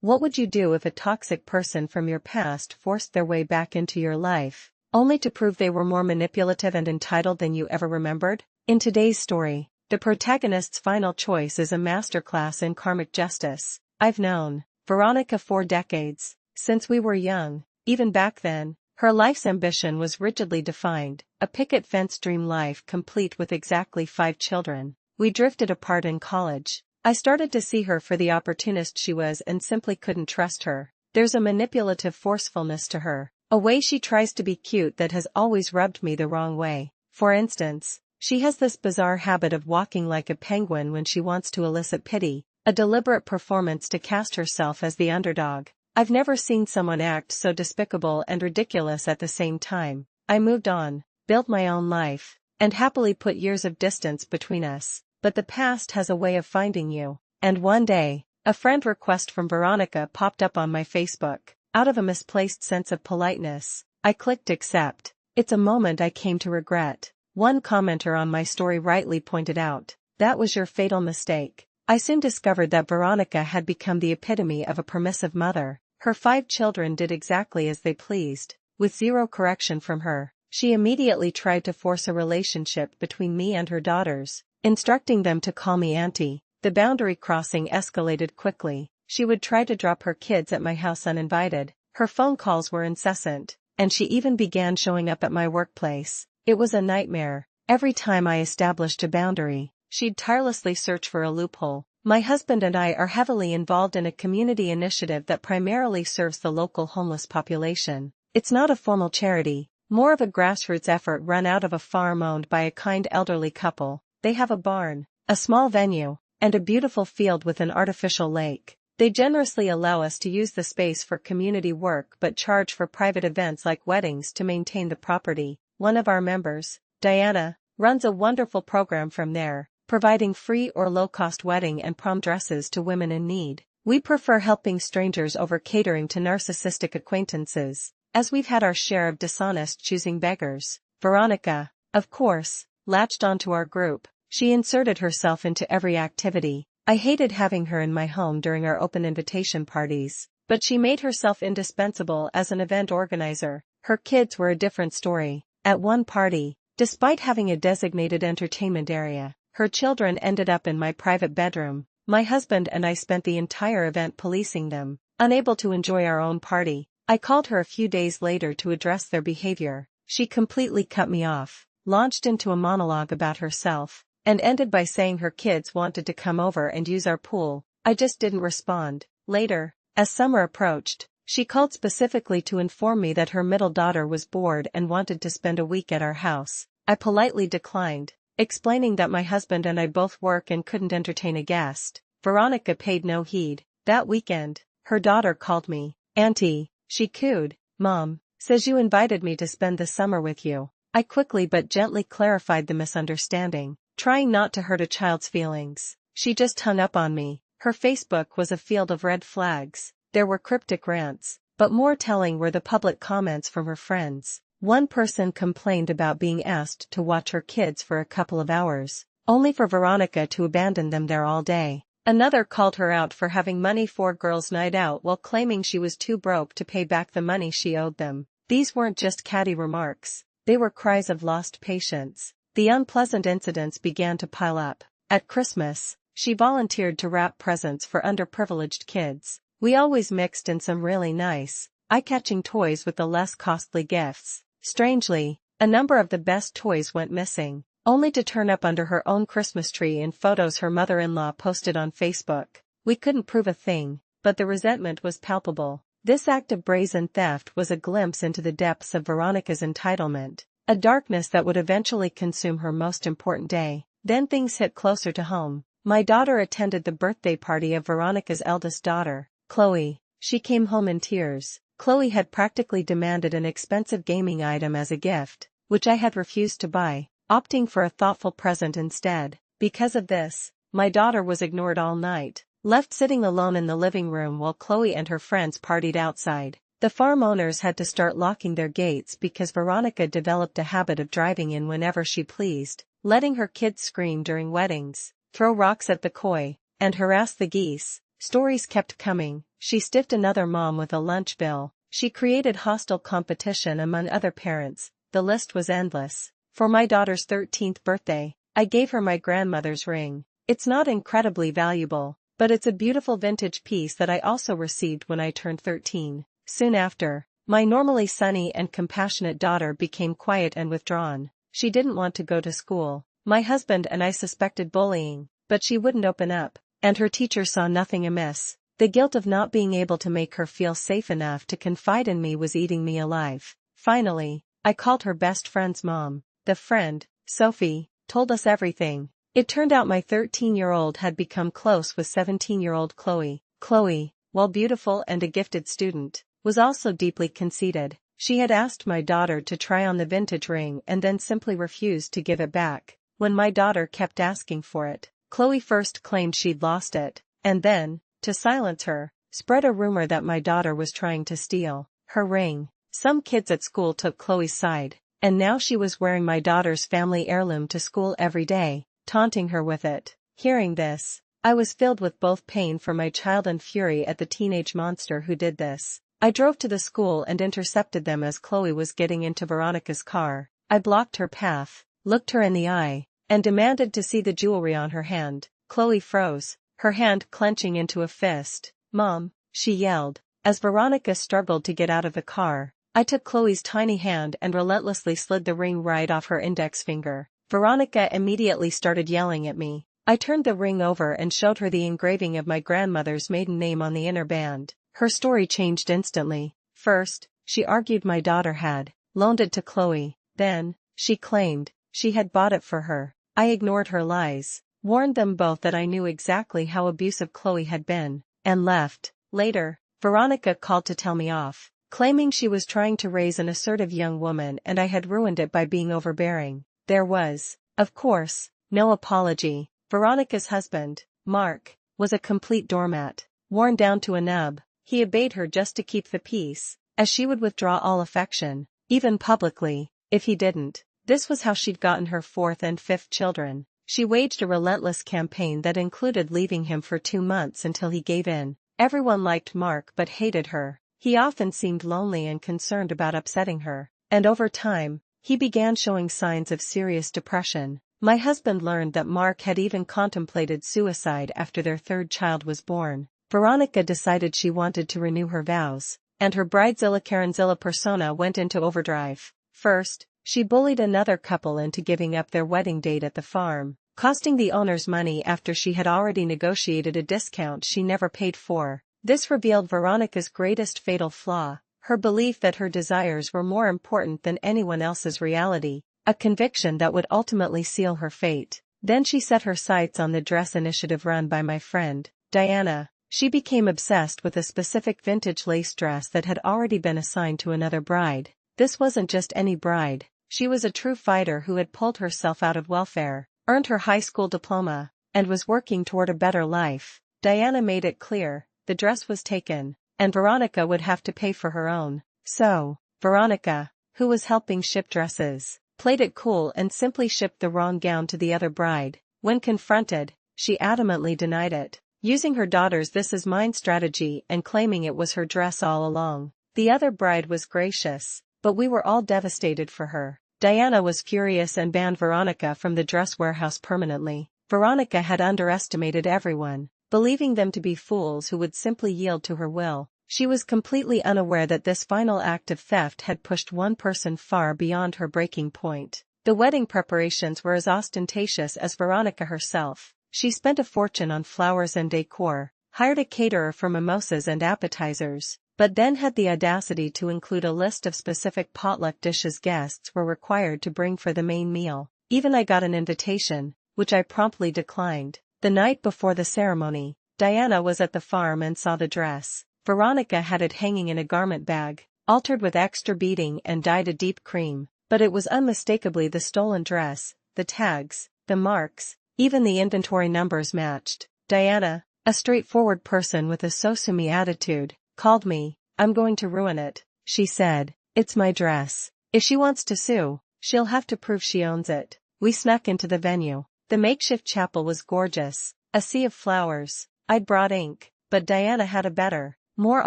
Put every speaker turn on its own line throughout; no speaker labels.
What would you do if a toxic person from your past forced their way back into your life, only to prove they were more manipulative and entitled than you ever remembered? In today's story, the protagonist's final choice is a masterclass in karmic justice. I've known Veronica for decades, since we were young. Even back then, her life's ambition was rigidly defined, a picket fence dream life complete with exactly 5 children. We drifted apart in college. I started to see her for the opportunist she was and simply couldn't trust her. There's a manipulative forcefulness to her, a way she tries to be cute that has always rubbed me the wrong way. For instance, she has this bizarre habit of walking like a penguin when she wants to elicit pity, a deliberate performance to cast herself as the underdog. I've never seen someone act so despicable and ridiculous at the same time. I moved on, built my own life, and happily put years of distance between us. But the past has a way of finding you. And one day, a friend request from Veronica popped up on my Facebook. Out of a misplaced sense of politeness, I clicked accept. It's a moment I came to regret. One commenter on my story rightly pointed out, "That was your fatal mistake." I soon discovered that Veronica had become the epitome of a permissive mother. Her 5 children did exactly as they pleased, with zero correction from her. She immediately tried to force a relationship between me and her daughters, instructing them to call me auntie. The boundary crossing escalated quickly. She would try to drop her kids at my house uninvited. Her phone calls were incessant, and she even began showing up at my workplace. It was a nightmare. Every time I established a boundary, she'd tirelessly search for a loophole. My husband and I are heavily involved in a community initiative that primarily serves the local homeless population. It's not a formal charity, more of a grassroots effort run out of a farm owned by a kind elderly couple. They have a barn, a small venue, and a beautiful field with an artificial lake. They generously allow us to use the space for community work but charge for private events like weddings to maintain the property. One of our members, Diana, runs a wonderful program from there, providing free or low-cost wedding and prom dresses to women in need. We prefer helping strangers over catering to narcissistic acquaintances, as we've had our share of dishonest choosing beggars. Veronica, of course, latched onto our group. She inserted herself into every activity. I hated having her in my home during our open invitation parties, but she made herself indispensable as an event organizer. Her kids were a different story. At one party, despite having a designated entertainment area, her children ended up in my private bedroom. My husband and I spent the entire event policing them, unable to enjoy our own party. I called her a few days later to address their behavior. She completely cut me off, launched into a monologue about herself, and ended by saying her kids wanted to come over and use our pool. I just didn't respond. Later, as summer approached, she called specifically to inform me that her middle daughter was bored and wanted to spend a week at our house. I politely declined, explaining that my husband and I both work and couldn't entertain a guest. Veronica paid no heed. That weekend, her daughter called me. "Auntie," she cooed, "Mom says you invited me to spend the summer with you." I quickly but gently clarified the misunderstanding, trying not to hurt a child's feelings. She just hung up on me. Her Facebook was a field of red flags. There were cryptic rants, but more telling were the public comments from her friends. One person complained about being asked to watch her kids for a couple of hours, only for Veronica to abandon them there all day. Another called her out for having money for girls' night out while claiming she was too broke to pay back the money she owed them. These weren't just catty remarks, they were cries of lost patience. The unpleasant incidents began to pile up. At Christmas, she volunteered to wrap presents for underprivileged kids. We always mixed in some really nice, eye-catching toys with the less costly gifts. Strangely, a number of the best toys went missing, only to turn up under her own Christmas tree in photos her mother-in-law posted on Facebook. We couldn't prove a thing, but the resentment was palpable. This act of brazen theft was a glimpse into the depths of Veronica's entitlement, a darkness that would eventually consume her most important day. Then things hit closer to home. My daughter attended the birthday party of Veronica's eldest daughter, Chloe. She came home in tears. Chloe had practically demanded an expensive gaming item as a gift, which I had refused to buy, opting for a thoughtful present instead. Because of this, my daughter was ignored all night, left sitting alone in the living room while Chloe and her friends partied outside. The farm owners had to start locking their gates because Veronica developed a habit of driving in whenever she pleased, letting her kids scream during weddings, throw rocks at the koi, and harass the geese. Stories kept coming. She stiffed another mom with a lunch bill. She created hostile competition among other parents. The list was endless. For my daughter's 13th birthday, I gave her my grandmother's ring. It's not incredibly valuable, but it's a beautiful vintage piece that I also received when I turned 13. Soon after, my normally sunny and compassionate daughter became quiet and withdrawn. She didn't want to go to school. My husband and I suspected bullying, but she wouldn't open up, and her teacher saw nothing amiss. The guilt of not being able to make her feel safe enough to confide in me was eating me alive. Finally, I called her best friend's mom. The friend, Sophie, told us everything. It turned out my 13-year-old had become close with 17-year-old Chloe. Chloe, while beautiful and a gifted student, was also deeply conceited. She had asked my daughter to try on the vintage ring and then simply refused to give it back. When my daughter kept asking for it, Chloe first claimed she'd lost it, and then, to silence her, spread a rumor that my daughter was trying to steal her ring. Some kids at school took Chloe's side, and now she was wearing my daughter's family heirloom to school every day, taunting her with it. Hearing this, I was filled with both pain for my child and fury at the teenage monster who did this. I drove to the school and intercepted them as Chloe was getting into Veronica's car. I blocked her path, looked her in the eye, and demanded to see the jewelry on her hand. Chloe froze, her hand clenching into a fist. "Mom," she yelled. As Veronica struggled to get out of the car, I took Chloe's tiny hand and relentlessly slid the ring right off her index finger. Veronica immediately started yelling at me. I turned the ring over and showed her the engraving of my grandmother's maiden name on the inner band. Her story changed instantly. First, she argued my daughter had loaned it to Chloe. Then, she claimed she had bought it for her. I ignored her lies, warned them both that I knew exactly how abusive Chloe had been, and left. Later, Veronica called to tell me off, claiming she was trying to raise an assertive young woman and I had ruined it by being overbearing. There was, of course, no apology. Veronica's husband, Mark, was a complete doormat, worn down to a nub. He obeyed her just to keep the peace, as she would withdraw all affection, even publicly, if he didn't. This was how she'd gotten her 4th and 5th children. She waged a relentless campaign that included leaving him for 2 months until he gave in. Everyone liked Mark but hated her. He often seemed lonely and concerned about upsetting her, and over time, he began showing signs of serious depression. My husband learned that Mark had even contemplated suicide after their 3rd child was born. Veronica decided she wanted to renew her vows, and her bridezilla Karanzilla persona went into overdrive. First, she bullied another couple into giving up their wedding date at the farm, costing the owners money after she had already negotiated a discount she never paid for. This revealed Veronica's greatest fatal flaw, her belief that her desires were more important than anyone else's reality, a conviction that would ultimately seal her fate. Then she set her sights on the dress initiative run by my friend, Diana. She became obsessed with a specific vintage lace dress that had already been assigned to another bride. This wasn't just any bride. She was a true fighter who had pulled herself out of welfare, earned her high school diploma, and was working toward a better life. Diana made it clear, the dress was taken, and Veronica would have to pay for her own. So, Veronica, who was helping ship dresses, played it cool and simply shipped the wrong gown to the other bride. When confronted, she adamantly denied it, using her daughter's "this is mine" strategy and claiming it was her dress all along. The other bride was gracious, but we were all devastated for her. Diana was furious and banned Veronica from the dress warehouse permanently. Veronica had underestimated everyone, believing them to be fools who would simply yield to her will. She was completely unaware that this final act of theft had pushed one person far beyond her breaking point. The wedding preparations were as ostentatious as Veronica herself. She spent a fortune on flowers and decor, hired a caterer for mimosas and appetizers, but then had the audacity to include a list of specific potluck dishes guests were required to bring for the main meal. Even I got an invitation, which I promptly declined. The night before the ceremony, Diana was at the farm and saw the dress. Veronica had it hanging in a garment bag, altered with extra beading and dyed a deep cream, but it was unmistakably the stolen dress. The tags, the marks, even the inventory numbers matched. Diana, a straightforward person with a so-sue-me attitude, called me. "I'm going to ruin it," she said. "It's my dress. If she wants to sue, she'll have to prove she owns it." We snuck into the venue. The makeshift chapel was gorgeous, a sea of flowers. I'd brought ink, but Diana had a better, more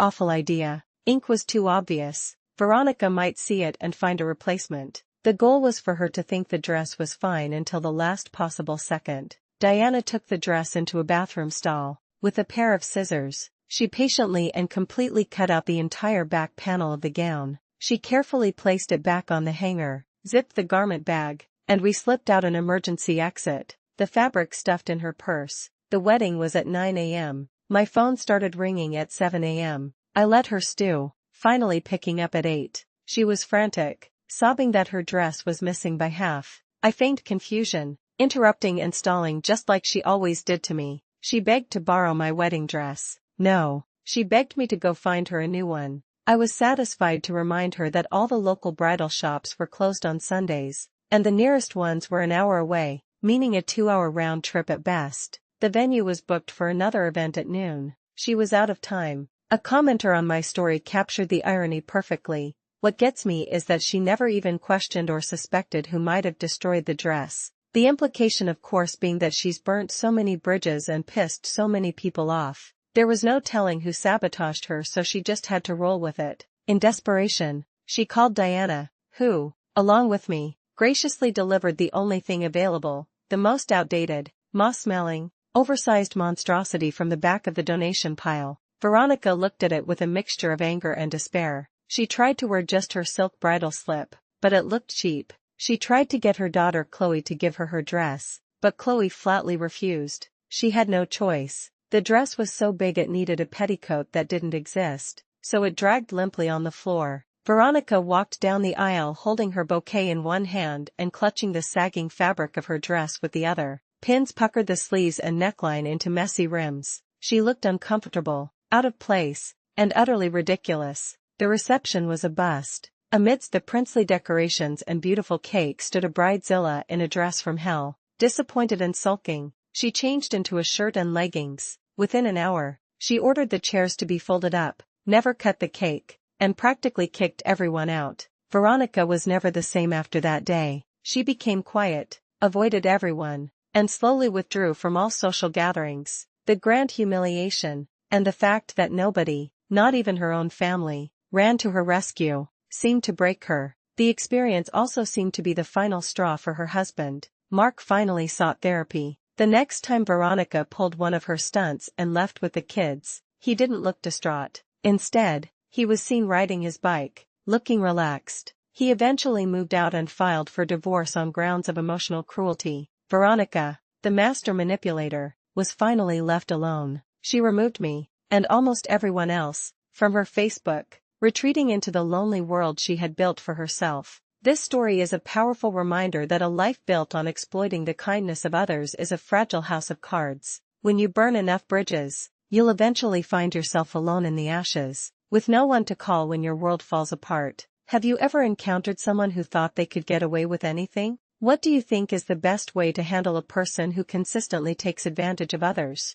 awful idea. Ink was too obvious. Veronica might see it and find a replacement. The goal was for her to think the dress was fine until the last possible second. Diana took the dress into a bathroom stall. With a pair of scissors, she patiently and completely cut out the entire back panel of the gown. She carefully placed it back on the hanger, zipped the garment bag, and re-slipped out an emergency exit, the fabric stuffed in her purse. The wedding was at 9 a.m. My phone started ringing at 7 a.m. I let her stew, finally picking up at 8. She was frantic, sobbing that her dress was missing by half. I feigned confusion, interrupting and stalling just like she always did to me. She begged to borrow my wedding dress. No, she begged me to go find her a new one. I was satisfied to remind her that all the local bridal shops were closed on Sundays, and the nearest ones were an hour away, meaning a 2-hour round trip at best. The venue was booked for another event at noon. She was out of time. A commenter on my story captured the irony perfectly. What gets me is that she never even questioned or suspected who might have destroyed the dress. The implication of course being that she's burnt so many bridges and pissed so many people off. There was no telling who sabotaged her, so she just had to roll with it. In desperation, she called Diana, who, along with me, graciously delivered the only thing available, the most outdated, moss-smelling, oversized monstrosity from the back of the donation pile. Veronica looked at it with a mixture of anger and despair. She tried to wear just her silk bridal slip, but it looked cheap. She tried to get her daughter Chloe to give her her dress, but Chloe flatly refused. She had no choice. The dress was so big it needed a petticoat that didn't exist, so it dragged limply on the floor. Veronica walked down the aisle holding her bouquet in one hand and clutching the sagging fabric of her dress with the other. Pins puckered the sleeves and neckline into messy rims. She looked uncomfortable, out of place, and utterly ridiculous. The reception was a bust. Amidst the princely decorations and beautiful cake stood a bridezilla in a dress from hell. Disappointed and sulking, she changed into a shirt and leggings. Within an hour, she ordered the chairs to be folded up, never cut the cake, and practically kicked everyone out. Veronica was never the same after that day. She became quiet, avoided everyone, and slowly withdrew from all social gatherings. The grand humiliation, and the fact that nobody, not even her own family, ran to her rescue, seemed to break her. The experience also seemed to be the final straw for her husband. Mark finally sought therapy. The next time Veronica pulled one of her stunts and left with the kids, he didn't look distraught. Instead, he was seen riding his bike, looking relaxed. He eventually moved out and filed for divorce on grounds of emotional cruelty. Veronica, the master manipulator, was finally left alone. She removed me, and almost everyone else, from her Facebook, retreating into the lonely world she had built for herself. This story is a powerful reminder that a life built on exploiting the kindness of others is a fragile house of cards. When you burn enough bridges, you'll eventually find yourself alone in the ashes, with no one to call when your world falls apart. Have you ever encountered someone who thought they could get away with anything? What do you think is the best way to handle a person who consistently takes advantage of others?